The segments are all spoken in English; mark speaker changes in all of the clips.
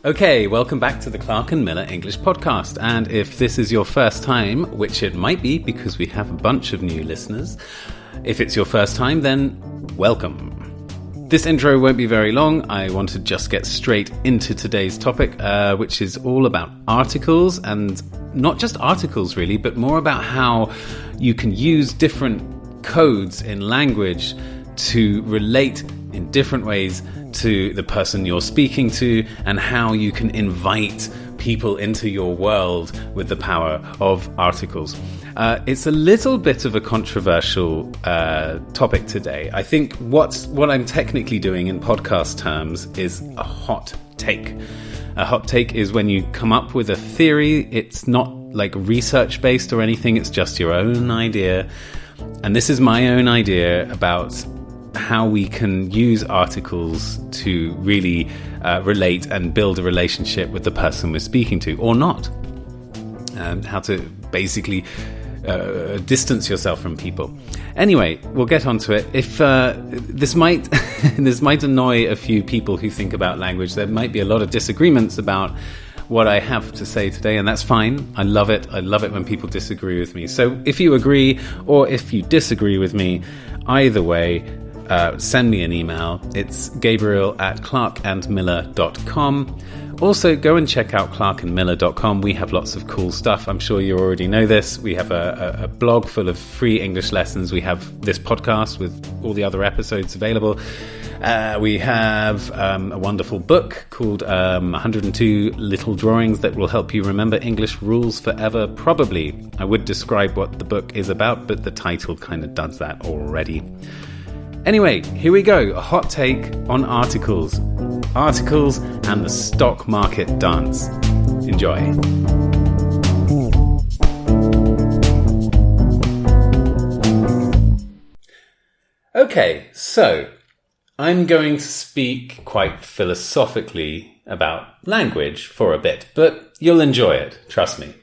Speaker 1: Okay, welcome back to the Clark and Miller English Podcast. And if this is your first time, which it might be because we have a bunch of new listeners, if it's your first time, then welcome. This intro won't be very long. I want to just get straight into today's topic, which is all about articles, and not just articles really, but more about how you can use different codes in language to relate in different ways to the person you're speaking to, and how you can invite people into your world with the power of articles. It's a little bit of a controversial topic today. I think what I'm technically doing in podcast terms is a hot take. A hot take is when you come up with a theory. It's not like research based or anything. It's just your own idea. And this is my own idea about how we can use articles to really relate and build a relationship with the person we're speaking to, or not. How to basically distance yourself from people. Anyway, we'll get onto it. If this might this might annoy a few people who think about language, there might be a lot of disagreements about what I have to say today, and that's fine. I love it. I love it when people disagree with me. So if you agree or if you disagree with me, either way, send me an email. It's gabriel@clarkandmiller.com. Also, go and check out clarkandmiller.com. We have lots of cool stuff. I'm sure you already know this. We have a blog full of free English lessons. We have this podcast with all the other episodes available. We have a wonderful book called 102 Little Drawings that will help you remember English rules forever. Probably. I would describe what the book is about, but the title kind of does that already. Anyway, here we go. A hot take on articles. Articles and the stock market dance. Enjoy. Okay, so I'm going to speak quite philosophically about language for a bit, but you'll enjoy it, trust me.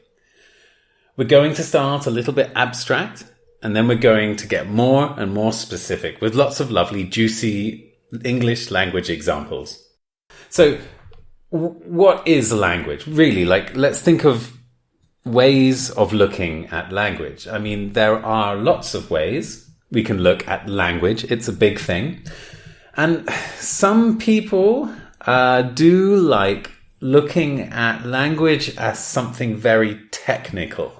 Speaker 1: We're going to start a little bit abstract, and then we're going to get more and more specific with lots of lovely, juicy English language examples. So, what is language? Really, let's think of ways of looking at language. I mean, there are lots of ways we can look at language. It's a big thing. And some people do like looking at language as something very technical.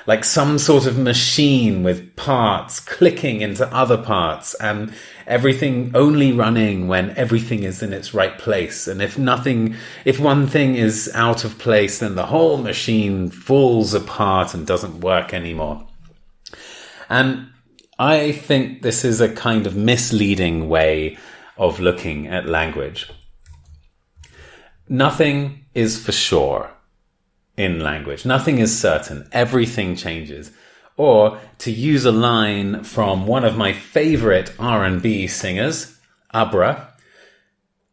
Speaker 1: Like some sort of machine with parts clicking into other parts and everything only running when everything is in its right place. And if one thing is out of place, then the whole machine falls apart and doesn't work anymore. And I think this is a kind of misleading way of looking at language. Nothing is for sure in language. Nothing is certain. Everything changes. Or, to use a line from one of my favorite R&B singers, Abra,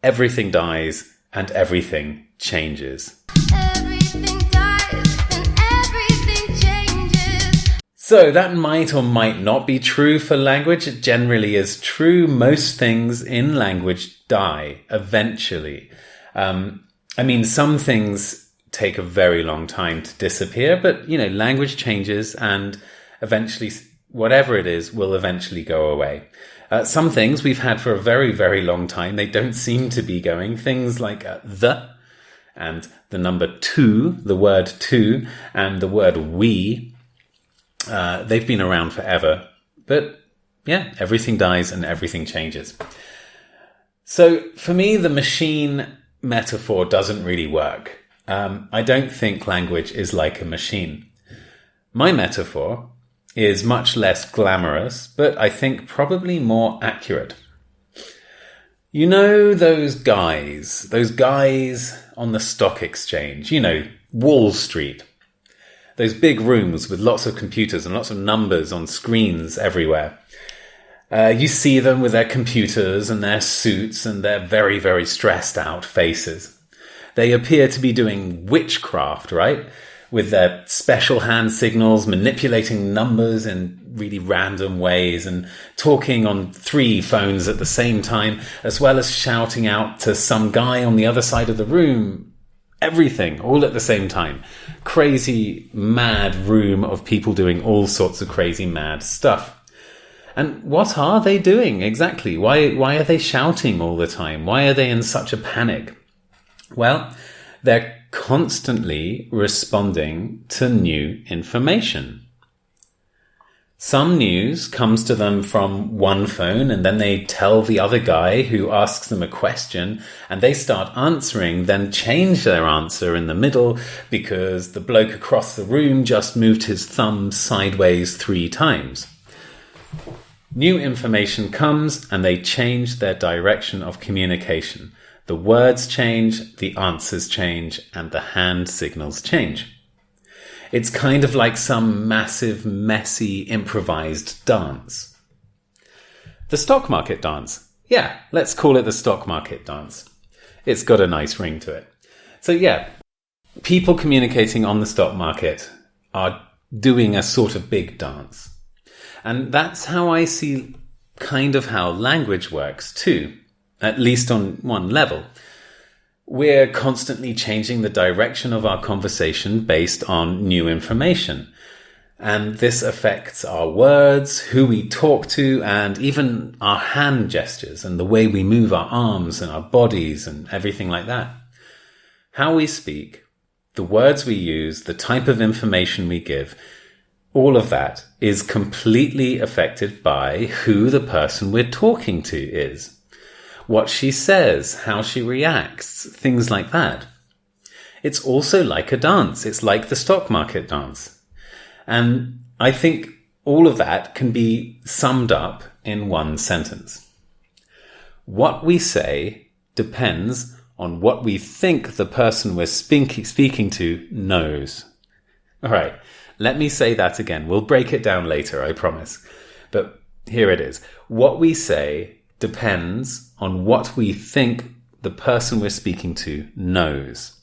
Speaker 1: everything dies and everything changes.
Speaker 2: Everything dies and everything changes.
Speaker 1: So that might or might not be true for language. It generally is true. Most things in language die eventually. Some things take a very long time to disappear, but language changes, and eventually whatever it is will eventually go away. Some things we've had for a very, very long time, they don't seem to be going. Things like the and the number two, the word to, and the word we, they've been around forever. But yeah, everything dies and everything changes. So for me, the machine metaphor doesn't really work. I don't think language is like a machine. My metaphor is much less glamorous, but I think probably more accurate. You know those guys on the stock exchange, Wall Street. Those big rooms with lots of computers and lots of numbers on screens everywhere. You see them with their computers and their suits and their very, very stressed out faces. They appear to be doing witchcraft, right? With their special hand signals, manipulating numbers in really random ways and talking on 3 phones at the same time, as well as shouting out to some guy on the other side of the room everything, all at the same time. Crazy, mad room of people doing all sorts of crazy, mad stuff. And what are they doing exactly? Why are they shouting all the time? Why are they in such a panic? Well, they're constantly responding to new information. Some news comes to them from one phone, and then they tell the other guy who asks them a question, and they start answering, then change their answer in the middle because the bloke across the room just moved his thumb sideways 3 times. New information comes and they change their direction of communication. The words change, the answers change, and the hand signals change. It's kind of like some massive, messy, improvised dance. The stock market dance. Yeah, let's call it the stock market dance. It's got a nice ring to it. So yeah, people communicating on the stock market are doing a sort of big dance. And that's how I see kind of how language works too, at least on one level. We're constantly changing the direction of our conversation based on new information. And this affects our words, who we talk to, and even our hand gestures and the way we move our arms and our bodies and everything like that. How we speak, the words we use, the type of information we give, all of that is completely affected by who the person we're talking to is. What she says, how she reacts, things like that. It's also like a dance. It's like the stock market dance. And I think all of that can be summed up in one sentence. What we say depends on what we think the person we're speaking to knows. All right, let me say that again. We'll break it down later, I promise. But here it is. What we say depends on what we think the person we're speaking to knows.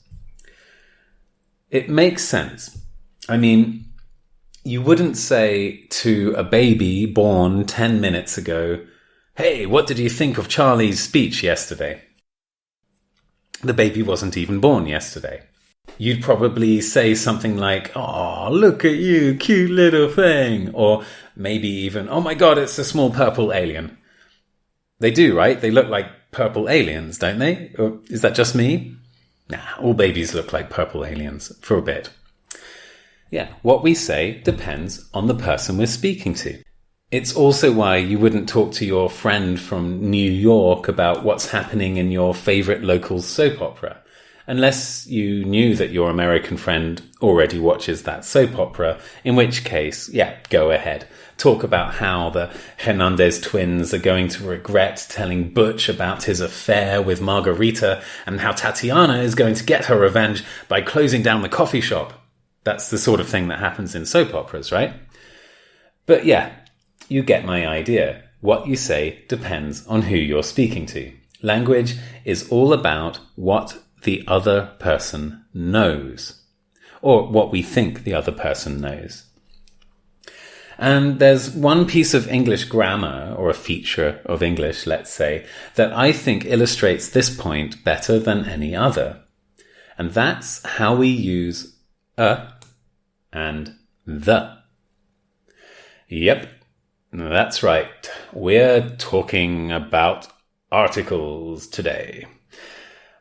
Speaker 1: It makes sense. I mean, you wouldn't say to a baby born 10 minutes ago, "Hey, what did you think of Charlie's speech yesterday?" The baby wasn't even born yesterday. You'd probably say something like, "Oh, look at you, cute little thing." Or maybe even, "Oh my God, it's a small purple alien." They do, right? They look like purple aliens, don't they? Or is that just me? Nah, all babies look like purple aliens for a bit. Yeah, what we say depends on the person we're speaking to. It's also why you wouldn't talk to your friend from New York about what's happening in your favorite local soap opera, unless you knew that your American friend already watches that soap opera, in which case, yeah, go ahead. Talk about how the Hernandez twins are going to regret telling Butch about his affair with Margarita, and how Tatiana is going to get her revenge by closing down the coffee shop. That's the sort of thing that happens in soap operas, right? But yeah, you get my idea. What you say depends on who you're speaking to. Language is all about what the other person knows, or what we think the other person knows. And there's one piece of English grammar, or a feature of English, let's say, that I think illustrates this point better than any other. And that's how we use a and the. Yep, that's right. We're talking about articles today.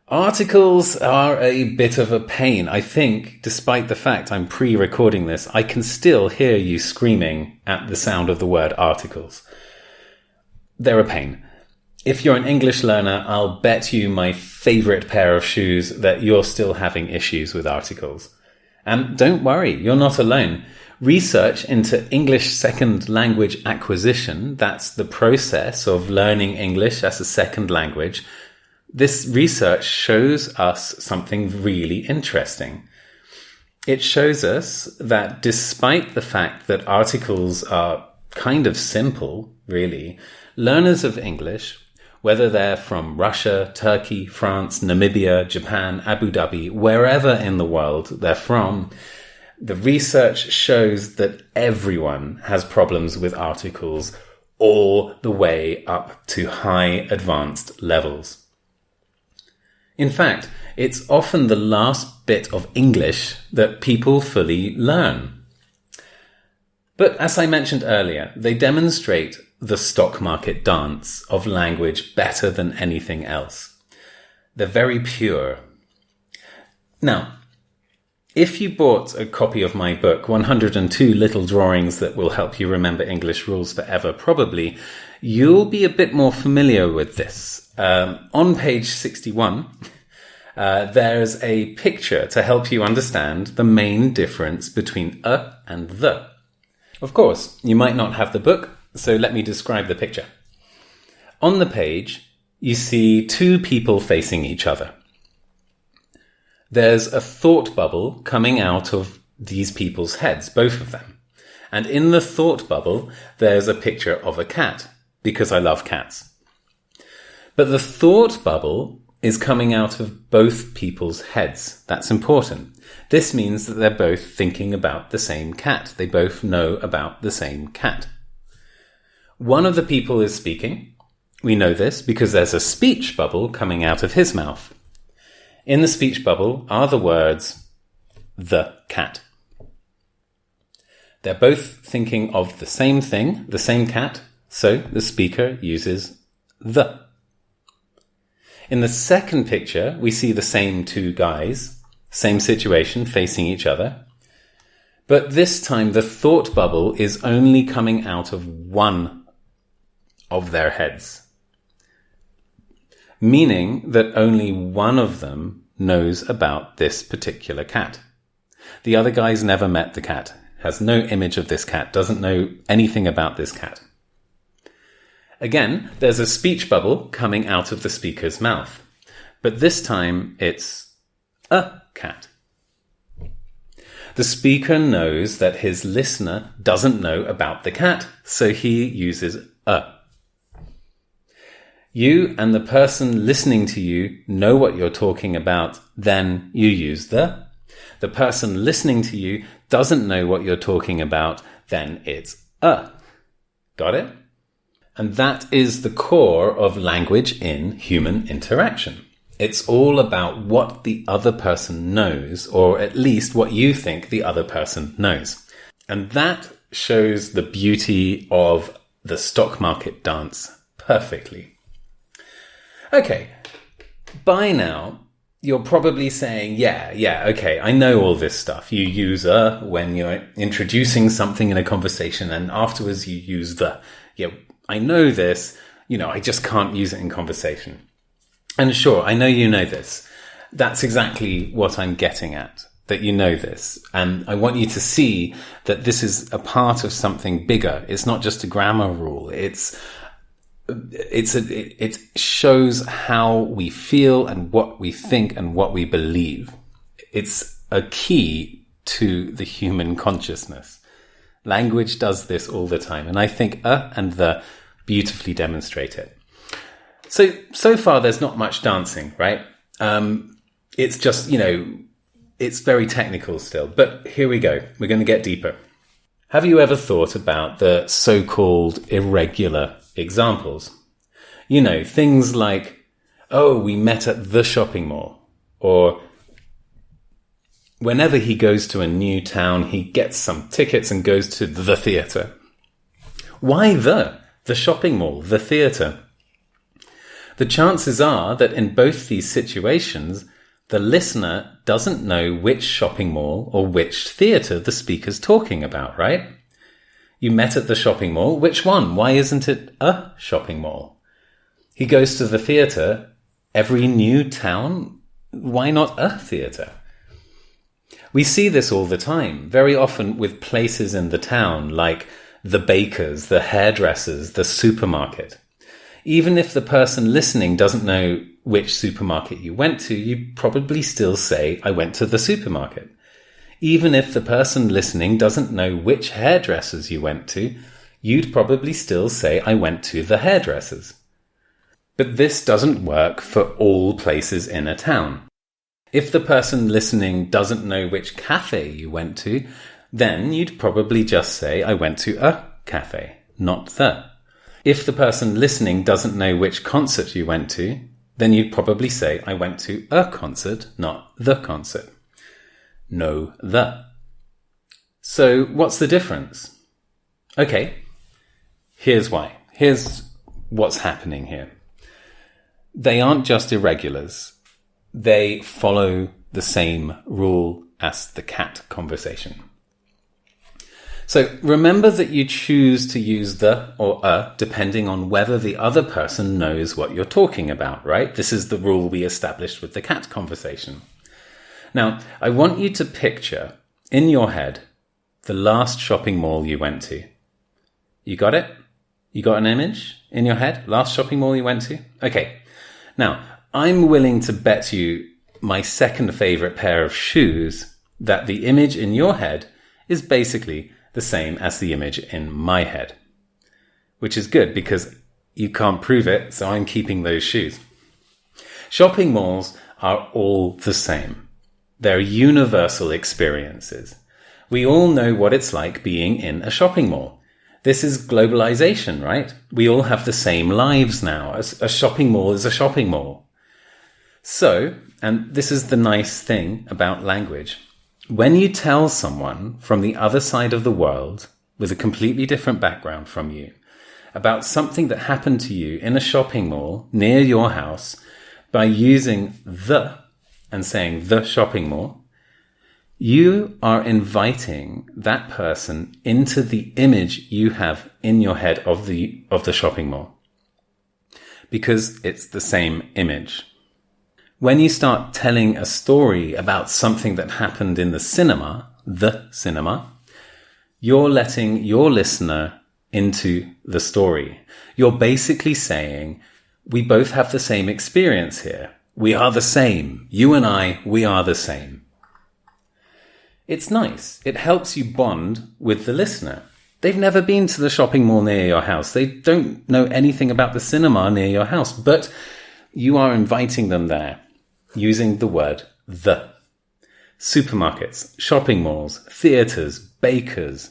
Speaker 1: Articles are a bit of a pain. I think, despite the fact I'm pre-recording this, I can still hear you screaming at the sound of the word articles. They're a pain. If you're an English learner, I'll bet you my favorite pair of shoes that you're still having issues with articles. And don't worry, you're not alone. Research into English second language acquisition, that's the process of learning English as a second language. This research shows us something really interesting. It shows us that despite the fact that articles are kind of simple, really, learners of English, whether they're from Russia, Turkey, France, Namibia, Japan, Abu Dhabi, wherever in the world they're from, the research shows that everyone has problems with articles all the way up to high advanced levels. In fact, it's often the last bit of English that people fully learn. But as I mentioned earlier, they demonstrate the stock market dance of language better than anything else. They're very pure. Now, if you bought a copy of my book, 102 Little Drawings That Will Help You Remember English Rules Forever, probably, you'll be a bit more familiar with this. On page 61, there's a picture to help you understand the main difference between a and the. Of course, you might not have the book, so let me describe the picture. On the page, you see two people facing each other. There's a thought bubble coming out of these people's heads, both of them. And in the thought bubble, there's a picture of a cat, because I love cats. But the thought bubble is coming out of both people's heads. That's important. This means that they're both thinking about the same cat. They both know about the same cat. One of the people is speaking. We know this because there's a speech bubble coming out of his mouth. In the speech bubble are the words, the cat. They're both thinking of the same thing, the same cat, so the speaker uses the. In the second picture, we see the same two guys, same situation, facing each other. But this time, the thought bubble is only coming out of one of their heads, meaning that only one of them knows about this particular cat. The other guy's never met the cat, has no image of this cat, doesn't know anything about this cat. Again, there's a speech bubble coming out of the speaker's mouth, but this time it's a cat. The speaker knows that his listener doesn't know about the cat, so he uses a. You and the person listening to you know what you're talking about, then you use the. The person listening to you doesn't know what you're talking about, then it's a. Got it? And that is the core of language in human interaction. It's all about what the other person knows, or at least what you think the other person knows. And that shows the beauty of the stock market dance perfectly. Okay, by now, you're probably saying, yeah, okay, I know all this stuff. You use a when you're introducing something in a conversation, and afterwards you use the. Yeah, I know this, I just can't use it in conversation. And sure, I know you know this. That's exactly what I'm getting at, that you know this. And I want you to see that this is a part of something bigger. It's not just a grammar rule. It shows how we feel and what we think and what we believe. It's a key to the human consciousness. Language does this all the time. And I think a and the beautifully demonstrate it. So far there's not much dancing, right? It's just, it's very technical still. But here we go. We're going to get deeper. Have you ever thought about the so-called irregular examples? Things like, oh, we met at the shopping mall. Or whenever he goes to a new town, he gets some tickets and goes to the theatre. Why the shopping mall, the theatre? The chances are that in both these situations, the listener doesn't know which shopping mall or which theatre the speaker's talking about, right? You met at the shopping mall. Which one? Why isn't it a shopping mall? He goes to the theatre. Every new town? Why not a theatre? We see this all the time, very often with places in the town like the bakers, the hairdressers, the supermarket. Even if the person listening doesn't know which supermarket you went to, you probably still say, I went to the supermarket. Even if the person listening doesn't know which hairdressers you went to, you'd probably still say, I went to the hairdressers. But this doesn't work for all places in a town. If the person listening doesn't know which cafe you went to, then you'd probably just say, I went to a cafe, not the. If the person listening doesn't know which concert you went to, then you'd probably say, I went to a concert, not the concert. No, the. So what's the difference? Okay, here's why. Here's what's happening here. They aren't just irregulars. They follow the same rule as the cat conversation. So remember that you choose to use the or a depending on whether the other person knows what you're talking about, right? This is the rule we established with the cat conversation. Now, I want you to picture in your head the last shopping mall you went to. You got it? You got an image in your head? Last shopping mall you went to? Okay. Now, I'm willing to bet you my second favorite pair of shoes that the image in your head is basically the same as the image in my head. Which is good because you can't prove it, so I'm keeping those shoes. Shopping malls are all the same. They're universal experiences. We all know what it's like being in a shopping mall. This is globalization, right? We all have the same lives now. A shopping mall is a shopping mall. So, and this is the nice thing about language, when you tell someone from the other side of the world with a completely different background from you about something that happened to you in a shopping mall near your house by using the and saying the shopping mall, you are inviting that person into the image you have in your head of the shopping mall because it's the same image. When you start telling a story about something that happened in the cinema, you're letting your listener into the story. You're basically saying, we both have the same experience here. We are the same. You and I, we are the same. It's nice. It helps you bond with the listener. They've never been to the shopping mall near your house. They don't know anything about the cinema near your house, but you are inviting them there using the word the. Supermarkets, shopping malls, theatres, bakers,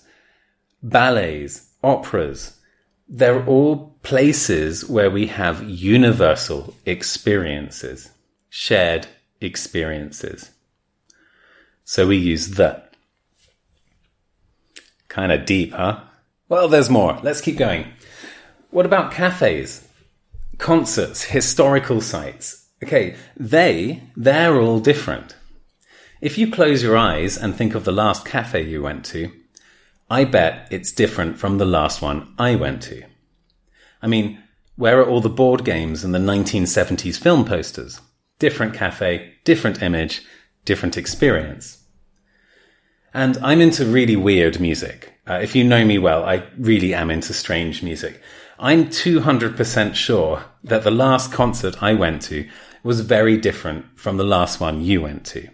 Speaker 1: ballets, operas. They're all places where we have universal experiences, shared experiences. So we use the. Kind of deep, huh? Well, there's more. Let's keep going. What about cafes, concerts, historical sites? Okay, they're all different. If you close your eyes and think of the last cafe you went to, I bet it's different from the last one I went to. I mean, where are all the board games and the 1970s film posters? Different cafe, different image, different experience. And I'm into really weird music. If you know me well, I really am into strange music. I'm 200% sure that the last concert I went to was very different from the last one you went to.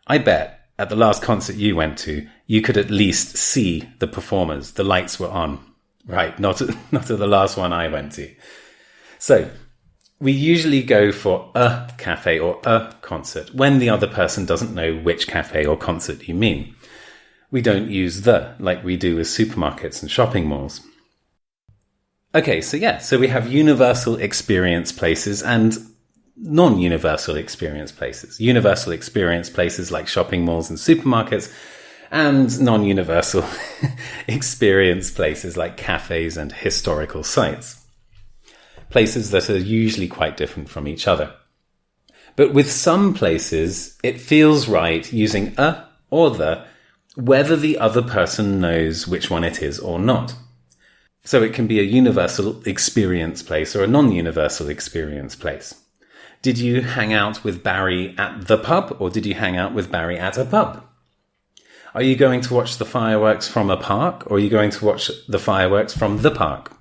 Speaker 1: I bet at the last concert you went to, you could at least see the performers. The lights were on. Right, not at the last one I went to. So, we usually go for a cafe or a concert when the other person doesn't know which cafe or concert you mean. We don't use the like we do with supermarkets and shopping malls. Okay, so we have universal experience places and non-universal experience places. Universal experience places like shopping malls and supermarkets, and non-universal experience places like cafes and historical sites. Places that are usually quite different from each other. But with some places, it feels right using a or the, whether the other person knows which one it is or not. So it can be a universal experience place or a non-universal experience place. Did you hang out with Barry at the pub, or did you hang out with Barry at a pub? Are you going to watch the fireworks from a park, or are you going to watch the fireworks from the park?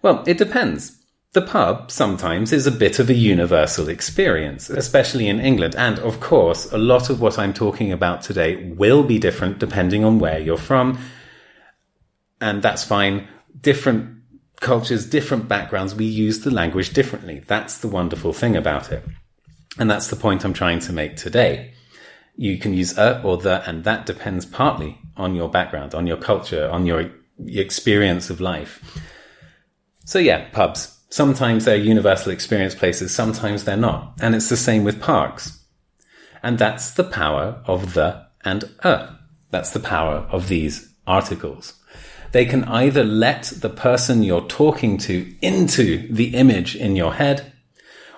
Speaker 1: Well, it depends. The pub sometimes is a bit of a universal experience, especially in England. And of course, a lot of what I'm talking about today will be different depending on where you're from. And that's fine. Different cultures, different backgrounds, we use the language differently. That's the wonderful thing about it. And that's the point I'm trying to make today. You can use a or the, and that depends partly on your background, on your culture, on your experience of life. So yeah, pubs. Sometimes they're universal experience places, sometimes they're not. And it's the same with parks. And that's the power of the and a. That's the power of these articles. They can either let the person you're talking to into the image in your head,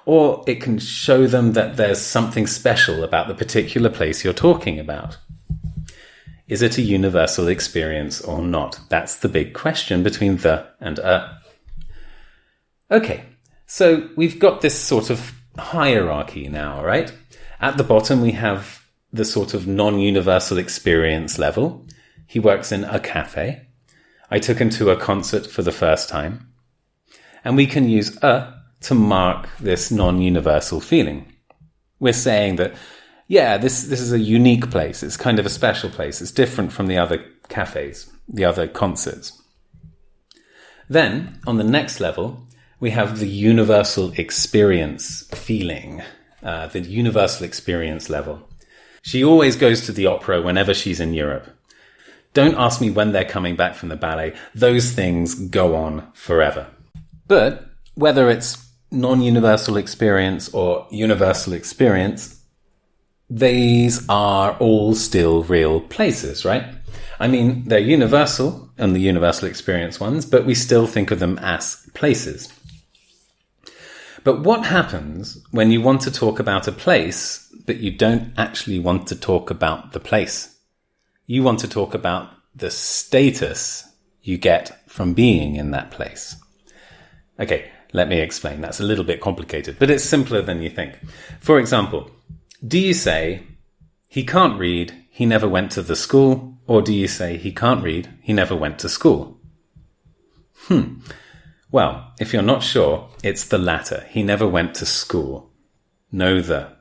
Speaker 1: or it can show them that there's something special about the particular place you're talking about. Is it a universal experience or not? That's the big question between the and a. Okay, so we've got this sort of hierarchy now, right? At the bottom, we have the sort of non-universal experience level. He works in a cafe. I took him to a concert for the first time. And we can use a to mark this non-universal feeling. We're saying that, yeah, this is a unique place. It's kind of a special place. It's different from the other cafes, the other concerts. Then, on the next level, we have the universal experience feeling, the universal experience level. She always goes to the opera whenever she's in Europe. Don't ask me when they're coming back from the ballet. Those things go on forever. But whether it's non-universal experience or universal experience, these are all still real places, right? I mean, they're universal and the universal experience ones, but we still think of them as places. But what happens when you want to talk about a place, but you don't actually want to talk about the place? You want to talk about the status you get from being in that place. Okay, let me explain. That's a little bit complicated, but it's simpler than you think. For example, do you say, he can't read, he never went to the school? Or do you say, he can't read, he never went to school? Well, if you're not sure, it's the latter. He never went to school. No the.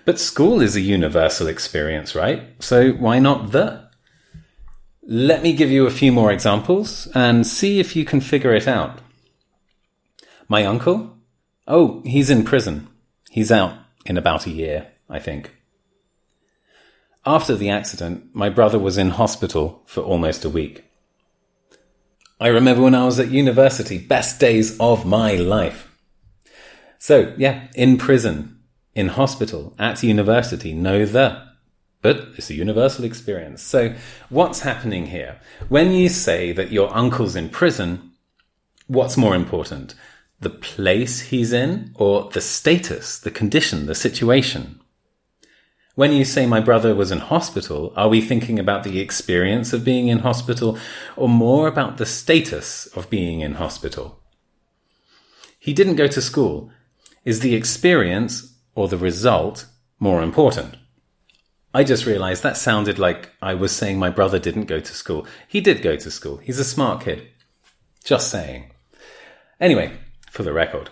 Speaker 1: But school is a universal experience, right? So why not the? Let me give you a few more examples and see if you can figure it out. My uncle? Oh, he's in prison. He's out in about a year, I think. After the accident, my brother was in hospital for almost a week. I remember when I was at university, best days of my life. So, yeah, in prison, in hospital, at university, no the. But it's a universal experience. So what's happening here? When you say that your uncle's in prison, what's more important? The place he's in or the status, the condition, the situation? When you say my brother was in hospital, are we thinking about the experience of being in hospital or more about the status of being in hospital? He didn't go to school. Is the experience or the result more important? I just realized that sounded like I was saying my brother didn't go to school. He did go to school. He's a smart kid. Just saying. Anyway, for the record.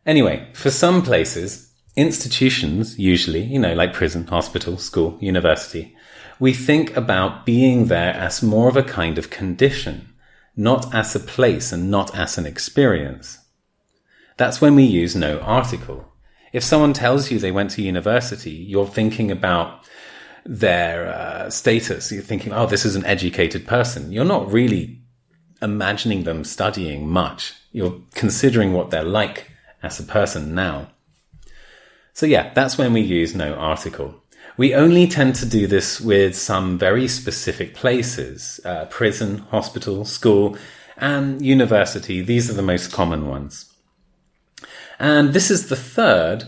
Speaker 1: Anyway, for some places, institutions, usually, like prison, hospital, school, university, we think about being there as more of a kind of condition, not as a place and not as an experience. That's when we use no article. If someone tells you they went to university, you're thinking about their status. You're thinking, oh, this is an educated person. You're not really imagining them studying much. You're considering what they're like as a person now. So yeah, that's when we use no article. We only tend to do this with some very specific places, prison, hospital, school, and university. These are the most common ones. And this is the third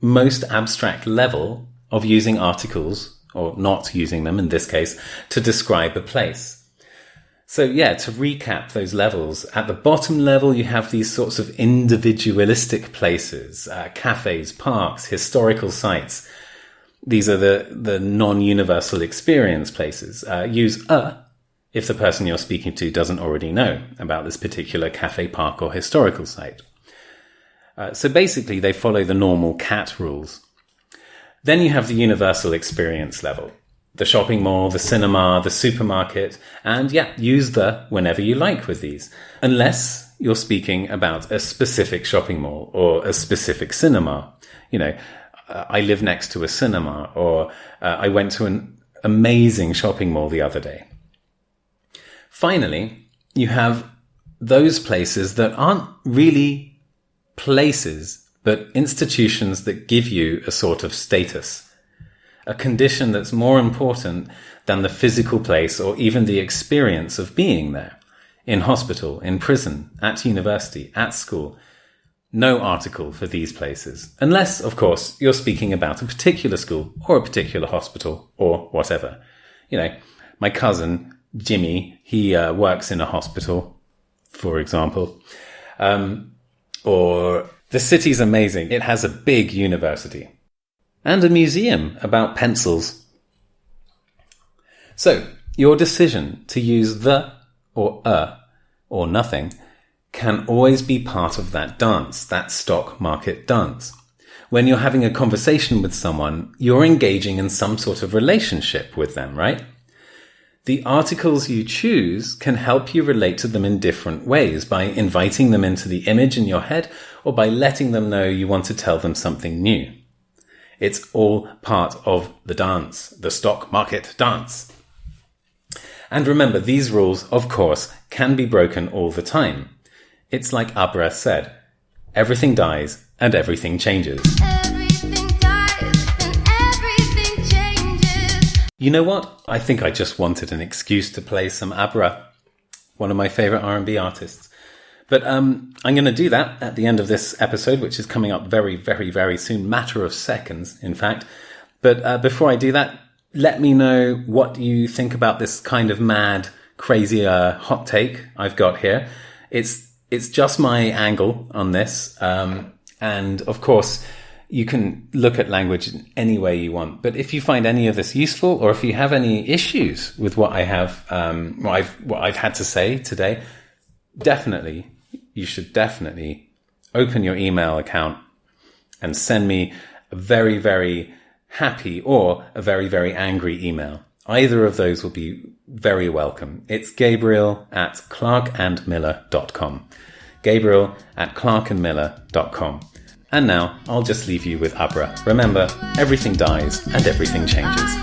Speaker 1: most abstract level of using articles, or not using them in this case, to describe a place. So yeah, to recap those levels, at the bottom level you have these sorts of individualistic places, cafes, parks, historical sites. These are the non-universal experience places. Use a if the person you're speaking to doesn't already know about this particular cafe, park or historical site. So basically they follow the normal CAT rules. Then you have the universal experience level. The shopping mall, the cinema, the supermarket, and yeah, use the whenever you like with these. Unless you're speaking about a specific shopping mall or a specific cinema. I live next to a cinema, or I went to an amazing shopping mall the other day. Finally, you have those places that aren't really places, but institutions that give you a sort of status, a condition that's more important than the physical place or even the experience of being there. In hospital, in prison, at university, at school. No article for these places. Unless, of course, you're speaking about a particular school or a particular hospital or whatever. You know, my cousin, Jimmy, he works in a hospital, for example. Or the city's amazing. It has a big university and a museum about pencils. So, your decision to use the or a or nothing can always be part of that dance, that stock market dance. When you're having a conversation with someone, you're engaging in some sort of relationship with them, right? The articles you choose can help you relate to them in different ways, by inviting them into the image in your head or by letting them know you want to tell them something new. It's all part of the dance, the stock market dance. And remember, these rules, of course, can be broken all the time. It's like Abra said, everything dies and everything changes.
Speaker 2: Everything dies and everything changes.
Speaker 1: You know what? I think I just wanted an excuse to play some Abra, one of my favorite R&B artists. But I'm going to do that at the end of this episode, which is coming up very, very, very soon. Matter of seconds, in fact. But before I do that, let me know what you think about this kind of mad, crazy hot take I've got here. It's just my angle on this. And of course, you can look at language in any way you want. But if you find any of this useful, or if you have any issues with what I have, what I've had to say today, you should definitely open your email account and send me a very, very happy or a very, very angry email. Either of those will be very welcome. It's Gabriel@clarkandmiller.com. Gabriel@clarkandmiller.com. And now I'll just leave you with Abra. Remember, everything dies and everything changes.